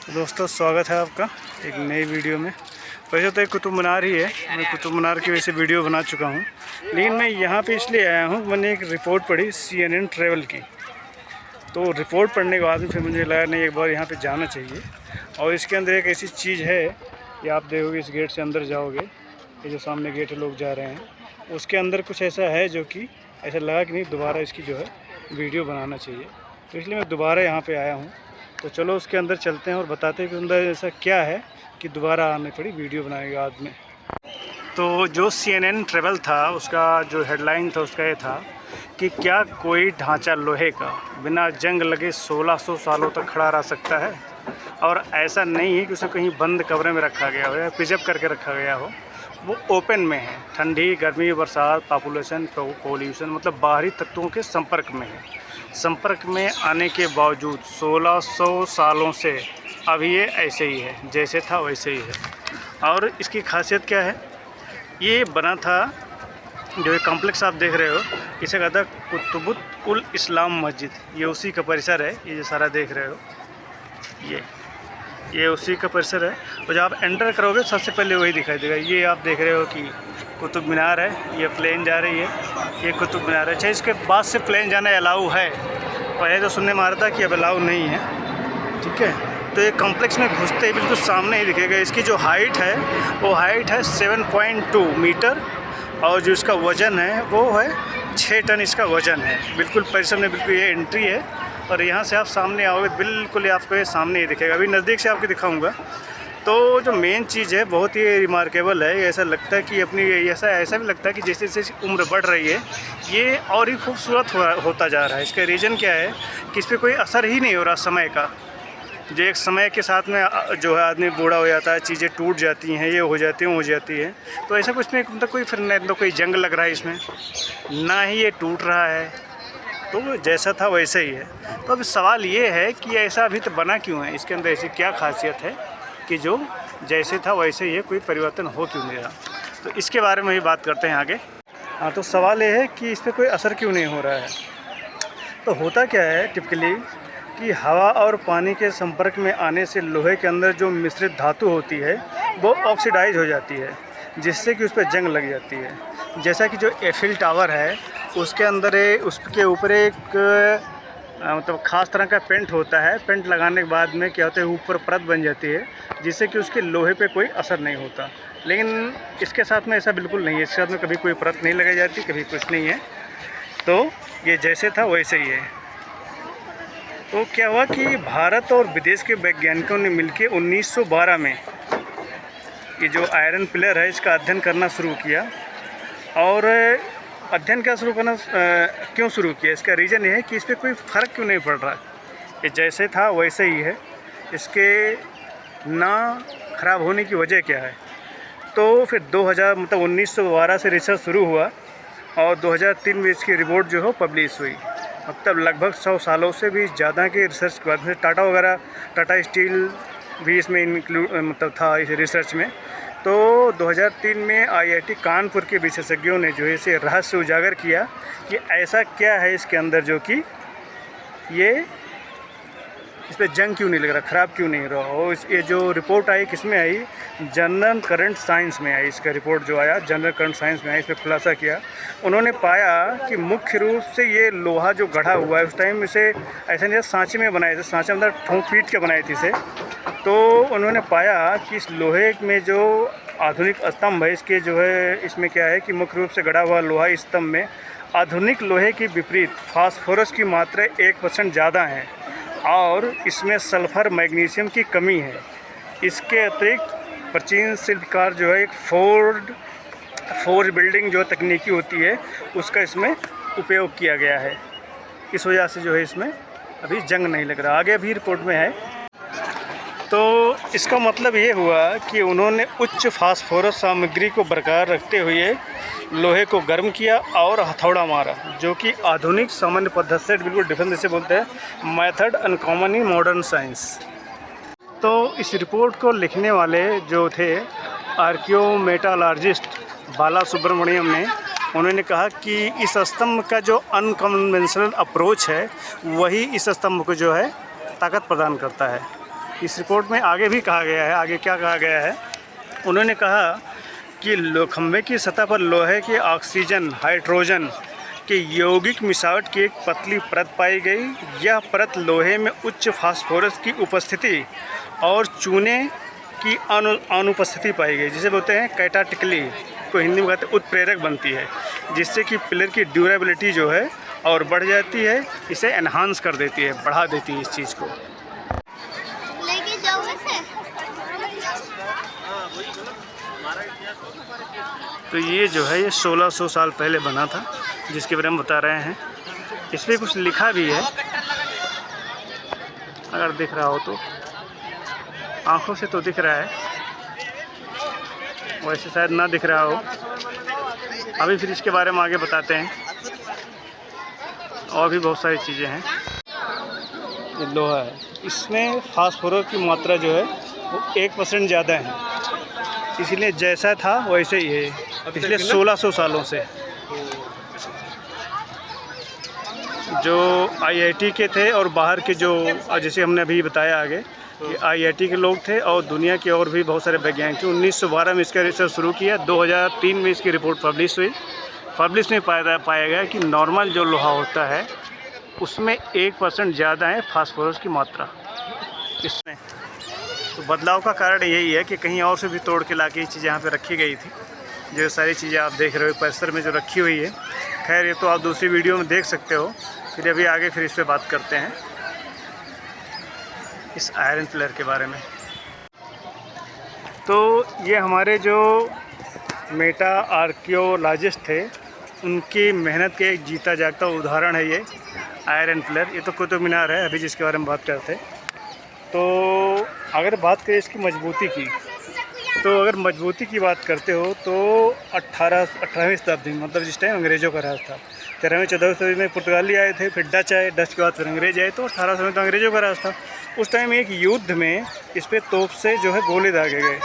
तो दोस्तों स्वागत है आपका एक नई वीडियो में। वैसे तो एक कुतुब मीनार ही है, मैं कुतुब मीनार की वजह से वीडियो बना चुका हूँ, लेकिन मैं यहाँ पे इसलिए आया हूँ, मैंने एक रिपोर्ट पढ़ी CNN ट्रैवल की। तो रिपोर्ट पढ़ने के बाद फिर मुझे लगा नहीं एक बार यहाँ पे जाना चाहिए। और इसके अंदर एक ऐसी चीज़ है कि आप देखोगे इस गेट से अंदर जाओगे, ये जो सामने गेट है लोग जा रहे हैं, उसके अंदर कुछ ऐसा है जो कि ऐसा लगा कि नहीं दोबारा इसकी जो है वीडियो बनाना चाहिए। तो इसलिए मैं दोबारा यहाँ पर आया हूँ। तो चलो उसके अंदर चलते हैं और बताते हैं कि अंदर ऐसा क्या है कि दोबारा आने पड़ी वीडियो बनाएंगे बाद में। तो जो CNN ट्रैवल था उसका जो हेडलाइन था उसका ये था कि क्या कोई ढांचा लोहे का बिना जंग लगे 1600 सालों तक खड़ा रह सकता है। और ऐसा नहीं है कि उसे कहीं बंद कमरे में रखा गया हो या प्रिजर्व करके रखा गया हो, वो ओपन में है। ठंडी, गर्मी, बरसात, पॉपुलेशन, पोल्यूशन मतलब बाहरी तत्वों के संपर्क में है। संपर्क में आने के बावजूद 1600 सालों से अभी ये ऐसे ही है, जैसे था वैसे ही है। और इसकी खासियत क्या है, ये बना था जो ये कॉम्प्लेक्स आप देख रहे हो, इसे कहता है कुतुब उल इस्लाम मस्जिद। ये उसी का परिसर है, ये जो सारा देख रहे हो ये उसी का परिसर है। और जब आप एंटर करोगे सबसे पहले वही दिखाई देगा। ये आप देख रहे हो कि कुतुब मीनार है, ये प्लेन जा रही है, ये कुतुब मीनार है। अच्छा, इसके बाद से प्लेन जाना अलाउ है, पहले तो सुनने में आ रहा था कि अब अलाउ नहीं है, ठीक है। तो ये कॉम्प्लेक्स में घुसते ही बिल्कुल सामने ही दिखेगा। इसकी जो हाइट है वो हाइट है 7.2 मीटर और जो इसका वज़न है वो है 6 टन इसका वज़न है। बिल्कुल परिसर में बिल्कुल ये एंट्री है और यहाँ से आप सामने आओगे बिल्कुल आपको ये सामने ही दिखेगा। अभी नज़दीक से आपको दिखाऊंगा। तो जो मेन चीज़ है बहुत ही रिमार्केबल है। ऐसा लगता है कि अपनी ऐसा भी लगता है कि जैसे जैसे उम्र बढ़ रही है ये और ही खूबसूरत होता जा रहा है। इसका रीज़न क्या है कि इस पर कोई असर ही नहीं हो रहा समय का। जो एक समय के साथ में जो है आदमी बूढ़ा हो जाता है, चीज़ें टूट जाती हैं, ये हो जाती हैं, हो जाती है। तो ऐसा कुछ नहीं, मतलब कोई फिर न तो कोई जंग लग रहा है इसमें, ना ही ये टूट रहा है, तो जैसा था वैसे ही है। तो अब सवाल ये है कि ऐसा अभी तो बना क्यों है, इसके अंदर ऐसी क्या खासियत है कि जो जैसे था वैसे ही है, कोई परिवर्तन हो क्यों नहीं रहा। तो इसके बारे में ही बात करते हैं आगे। हाँ, तो सवाल ये है कि इस पर कोई असर क्यों नहीं हो रहा है। तो होता क्या है टिपिकली कि हवा और पानी के संपर्क में आने से लोहे के अंदर जो मिश्रित धातु होती है वो ऑक्सीडाइज हो जाती है, जिससे कि उस पर जंग लग जाती है। जैसा कि जो एफिल टावर है उसके अंदर उसके ऊपर एक मतलब ख़ास तरह का पेंट होता है। पेंट लगाने के बाद में क्या होता है, ऊपर परत बन जाती है जिससे कि उसके लोहे पे कोई असर नहीं होता। लेकिन इसके साथ में ऐसा बिल्कुल नहीं है। इसके साथ में कभी कोई परत नहीं लगाई जाती, कभी कुछ नहीं है। तो ये जैसे था वैसे ही है। तो क्या हुआ कि भारत और विदेश के वैज्ञानिकों ने मिलकर 1912 में ये जो आयरन पिलर है इसका अध्ययन करना शुरू किया। और अध्ययन क्या शुरू करना क्यों शुरू किया, इसका रीज़न ये है कि इस पर कोई फ़र्क क्यों नहीं पड़ रहा। ये जैसे था वैसे ही है, इसके ना ख़राब होने की वजह क्या है। तो फिर 2000 मतलब 1912 से रिसर्च शुरू हुआ और 2003 में इसकी रिपोर्ट जो है पब्लिश हुई। अब तक लगभग 100 सालों से भी ज़्यादा के रिसर्च के बाद में टाटा स्टील भी इसमें इंक्लूड मतलब था इस रिसर्च में। तो 2003 में IIT कानपुर के विशेषज्ञों ने जो है इसे रहस्य उजागर किया कि ऐसा क्या है इसके अंदर जो कि ये इस पर जंग क्यों नहीं लग रहा, ख़राब क्यों नहीं रहा। और ये जो रिपोर्ट आई किस में आई, जनरल करंट साइंस में आई। इसका रिपोर्ट जो आया जनरल करंट साइंस में आया, इसमें खुलासा किया। उन्होंने पाया कि मुख्य रूप से ये लोहा जो गढ़ा हुआ है उस टाइम इसे ऐसा नहीं सांचे में बनाए थे, सांचे अंदर ठोंक पीट के बनाए थे इसे। तो उन्होंने पाया कि इस लोहे में जो आधुनिक स्तंभ है इसके जो है इसमें क्या है कि मुख्य रूप से गढ़ा हुआ लोहा इस स्तंभ में आधुनिक लोहे की विपरीत फास्फोरस की मात्रा 1% ज़्यादा है और इसमें सल्फ़र मैग्नीशियम की कमी है। इसके अतिरिक्त प्राचीन शिल्पकार जो है एक फोर्ज बिल्डिंग जो तकनीकी होती है उसका इसमें उपयोग किया गया है। इस वजह से जो है इसमें अभी जंग नहीं लग रहा। आगे अभी रिपोर्ट में है। तो इसका मतलब ये हुआ कि उन्होंने उच्च फास्फोरस सामग्री को बरकरार रखते हुए लोहे को गर्म किया और हथौड़ा मारा, जो कि आधुनिक सामान्य पद्धति से बिल्कुल डिफरेंट जैसे बोलते हैं method uncommon in modern science. तो इस रिपोर्ट को लिखने वाले जो थे आर्कियोमेटालर्जिस्ट बाला सुब्रमण्यम ने, उन्होंने कहा कि इस स्तंभ का जो अनकन्वेंशनल अप्रोच है वही इस स्तंभ को जो है ताकत प्रदान करता है। इस रिपोर्ट में आगे भी कहा गया है, आगे क्या कहा गया है, उन्होंने कहा कि खंभे की सतह पर लोहे के ऑक्सीजन हाइड्रोजन के यौगिक मिसावट की एक पतली परत पाई गई। यह परत लोहे में उच्च फास्फोरस की उपस्थिति और चूने की अनुपस्थिति पाई गई, जिसे बोलते हैं कैटाटिकली को हिंदी में कहते हैं उत्प्रेरक बनती है, जिससे कि पिलर की ड्यूरेबिलिटी जो है और बढ़ जाती है, इसे एनहांस कर देती है, बढ़ा देती है इस चीज़ को। तो ये जो है ये 1600 साल पहले बना था, जिसके बारे में बता रहे हैं। इस पर कुछ लिखा भी है, अगर दिख रहा हो तो, आंखों से तो दिख रहा है, वैसे शायद ना दिख रहा हो। अभी फिर इसके बारे में आगे बताते हैं, और भी बहुत सारी चीज़ें हैं। ये लोहा है, इसमें फास्फोरस की मात्रा जो है वो 1% ज़्यादा है, इसलिए जैसा था वैसे ही है पिछले 1600 सालों से। जो आईआईटी के थे और बाहर के जो, जैसे हमने अभी बताया आगे कि आईआईटी के लोग थे और दुनिया के और भी बहुत सारे वैज्ञानिक थे। 1912 में इसका रिसर्च शुरू किया, 2003 में इसकी रिपोर्ट पब्लिश हुई। पब्लिश में पाया गया कि नॉर्मल जो लोहा होता है उसमें 1% ज़्यादा है फास्फोरस की मात्रा इसमें। तो बदलाव का कारण यही है कि कहीं और से भी तोड़ के लाके ये चीज़ यहाँ पे रखी गई थी। जो सारी चीज़ें आप देख रहे हो परिसर में जो रखी हुई है, खैर ये तो आप दूसरी वीडियो में देख सकते हो। फिर अभी आगे फिर इस पर बात करते हैं, इस आयरन पिलर के बारे में। तो ये हमारे जो मेटा आर्कियोलॉजिस्ट थे, उनकी मेहनत के एक जीता जागता उदाहरण है ये आयरन पिलर। ये तो कुतुब मीनार है अभी जिसके बारे में बात करते हैं। तो अगर बात करें इसकी मजबूती की, तो अगर मजबूती की बात करते हो तो 18वीं शताब्दी में, मतलब जिस टाइम अंग्रेज़ों का राज था, 13वीं 14वीं शताब्दी में पुर्तगाली आए थे, फिर डच आए, डच के बाद फिर अंग्रेज आए, तो 1800 में तो अंग्रेज़ों का राज था। उस टाइम एक युद्ध में इस पर तोप से जो है गोले दागे गए,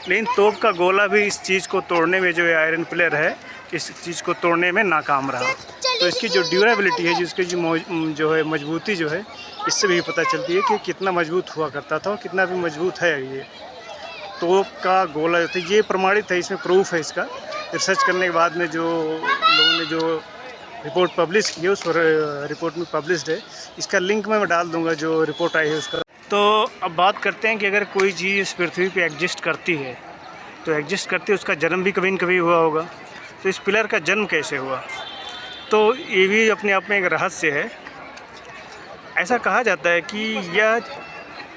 लेकिन तोप का गोला भी इस चीज़ को तोड़ने में, जो है आयरन पिलर है, इस चीज़ को तोड़ने में नाकाम रहा। तो इसकी जो ड्यूरेबिलिटी है, जिसकी जो है मजबूती जो है, इससे भी पता चलती है कि कितना मजबूत हुआ करता था और कितना भी मजबूत है ये तोप का गोला जो था। ये प्रमाणित है, इसमें प्रूफ है इसका। रिसर्च करने के बाद में जो लोगों ने जो रिपोर्ट पब्लिश की है, उस रिपोर्ट में पब्लिश्ड है, इसका लिंक मैं डाल दूंगा जो रिपोर्ट आई है उसका। तो अब बात करते हैं कि अगर कोई चीज़ इस पृथ्वी पे एग्जिस्ट करती है, तो एग्जिस्ट करती है, उसका जन्म भी कभी न कभी हुआ होगा। तो इस पिलर का जन्म कैसे हुआ, तो ये भी अपने आप में एक रहस्य है। ऐसा कहा जाता है कि यह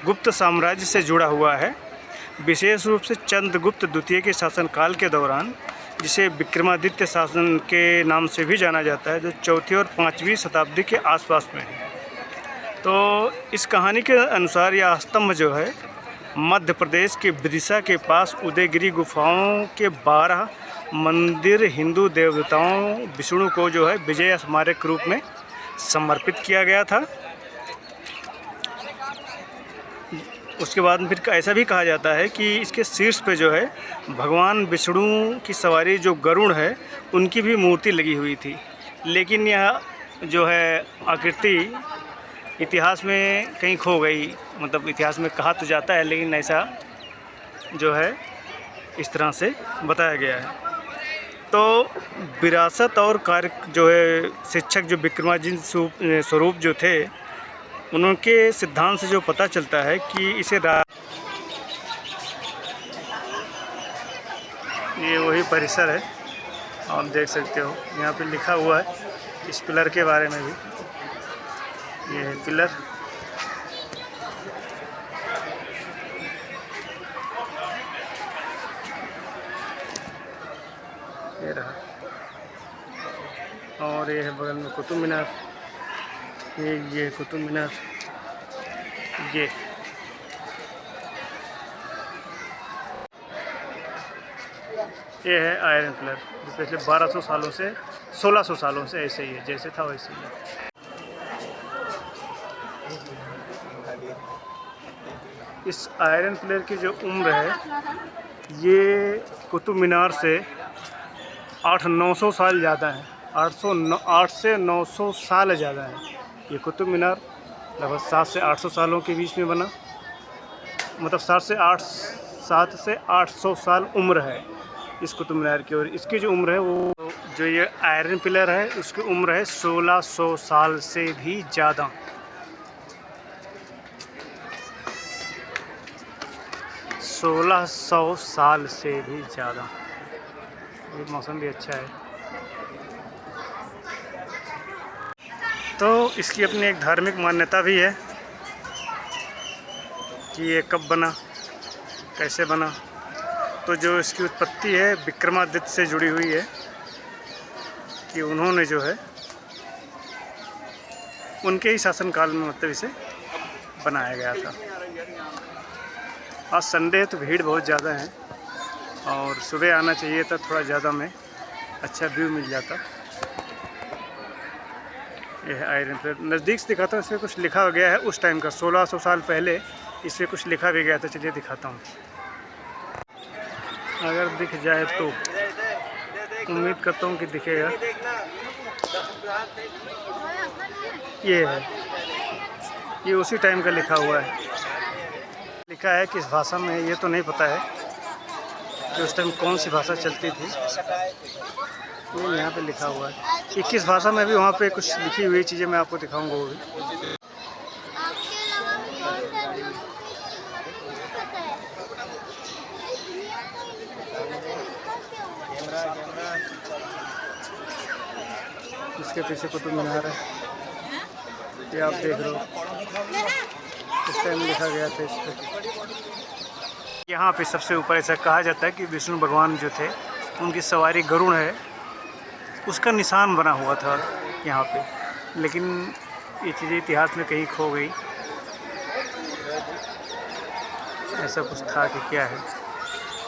गुप्त साम्राज्य से जुड़ा हुआ है, विशेष रूप से चंद्रगुप्त द्वितीय के शासनकाल के दौरान, जिसे विक्रमादित्य शासन के नाम से भी जाना जाता है, जो 4वीं और 5वीं शताब्दी के आसपास में है। तो इस कहानी के अनुसार यह स्तंभ जो है मध्य प्रदेश के विदिशा के पास उदयगिरी गुफाओं के 12 मंदिर हिंदू देवताओं विष्णु को जो है विजय स्मारक के रूप में समर्पित किया गया था। उसके बाद फिर ऐसा भी कहा जाता है कि इसके शीर्ष पे जो है भगवान विष्णु की सवारी जो गरुड़ है, उनकी भी मूर्ति लगी हुई थी। लेकिन यह जो है आकृति इतिहास में कहीं खो गई, मतलब इतिहास में कहा तो जाता है, लेकिन ऐसा जो है इस तरह से बताया गया है। तो विरासत और कार्य जो है शिक्षक जो विक्रमादित्य स्वरूप जो थे, उनके सिद्धांत से जो पता चलता है कि इसे ये वही परिसर है, आप देख सकते हो यहाँ पे लिखा हुआ है इस पिलर के बारे में भी। ये है पिलर, ये रहा, और ये है बगल में कुतुब मीनार। ये कुतुब मीनार, ये है आयरन पिलर, जो पिछले 1200 सालों से 1600 सालों से ऐसे ही है, जैसे था वैसे ही है। इस आयरन पिलर की जो उम्र है, ये कुतुब मीनार से 800-900 साल ज़्यादा है। 8 से 900 साल ज़्यादा है ये कुतुब मीनार, लगभग 700 से 800 सालों के बीच में बना। मतलब 7 से 800 साल उम्र है इस कुतुब मीनार की। और इसकी जो उम्र है वो जो ये आयरन पिलर है उसकी उम्र है 1600 साल से भी ज़्यादा। 1600 साल से भी ज़्यादा। ये मौसम भी अच्छा है। तो इसकी अपनी एक धार्मिक मान्यता भी है कि ये कब बना, कैसे बना। तो जो इसकी उत्पत्ति है विक्रमादित्य से जुड़ी हुई है कि उन्होंने जो है उनके ही शासनकाल में मतलब इसे बनाया गया था। आज संडे है तो भीड़ बहुत ज़्यादा है और सुबह आना चाहिए था, थोड़ा ज़्यादा में अच्छा व्यू मिल जाता। यह है आयरन पिलर। नज़दीक से दिखाता हूँ, इसमें कुछ लिखा गया है उस टाइम का, 1600 साल पहले इसमें कुछ लिखा भी गया था। चलिए दिखाता हूँ, अगर दिख जाए तो। उम्मीद करता हूँ कि दिखेगा। ये है, ये उसी टाइम का लिखा हुआ है। लिखा है किस भाषा में ये तो नहीं पता है कि उस टाइम कौन सी भाषा चलती थी। ये यहाँ पे लिखा हुआ है 21 भाषा में भी। वहाँ पे कुछ लिखी हुई चीज़ें मैं आपको दिखाऊंगा वो भी। इसके पीछे कुतुब मीनार है, ये आप देख रहे हो। इस टाइम लिखा गया था इस पर। यहाँ पे सबसे ऊपर ऐसा कहा जाता है कि विष्णु भगवान जो थे उनकी सवारी गरुड़ है, उसका निशान बना हुआ था यहाँ पे। लेकिन ये चीज़ें इतिहास में कहीं खो गई, ऐसा कुछ था कि क्या है।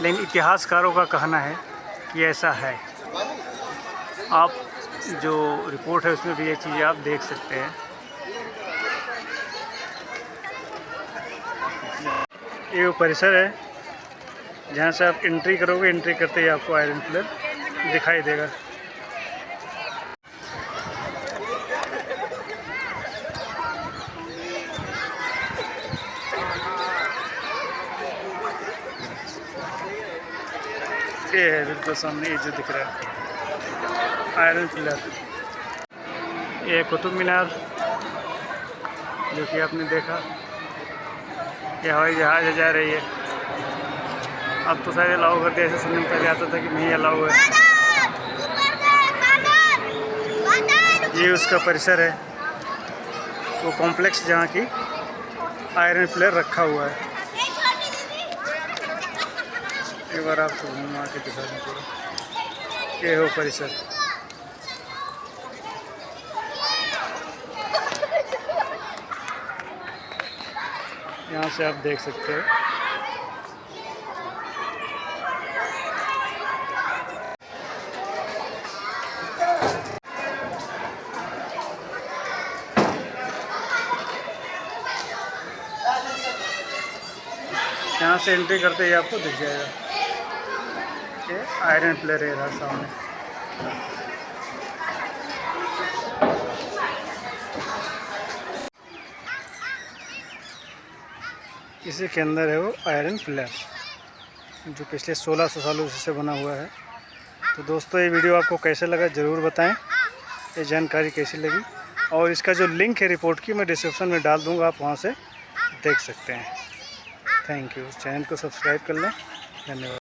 लेकिन इतिहासकारों का कहना है कि ऐसा है। आप जो रिपोर्ट है उसमें भी ये चीज़ें आप देख सकते हैं। ये वो परिसर है जहाँ से आप एंट्री करोगे, एंट्री करते ही आपको आयरन पिलर दिखाई देगा। ये है बिल्कुल सामने, ये जो दिख रहा है आयरन पिलर। ये कुतुब मीनार जो कि आपने देखा। ये हवाई जहाज जा रही है। अब तो शायद अलाउ कर दिया, ऐसे सुनने में पहले आता था कि नहीं अलाउ है। ये उसका परिसर है, वो कॉम्प्लेक्स जहाँ की आयरन पिलर रखा हुआ है। एक बार आपको घुमा के दिखा दूँ पूरा। ये हो परिसर। यहाँ से आप देख सकते हो। यहाँ से एंट्री करते ही आपको दिख जाएगा ये आयरन पिलर है सामने। इसी के अंदर है वो आयरन पिलर जो पिछले 1600 सालों से बना हुआ है। तो दोस्तों ये वीडियो आपको कैसे लगा ज़रूर बताएं, ये जानकारी कैसी लगी। और इसका जो लिंक है रिपोर्ट की मैं डिस्क्रिप्शन में डाल दूंगा, आप वहां से देख सकते हैं। Thank you. चैनल को सब्सक्राइब कर लें। धन्यवाद।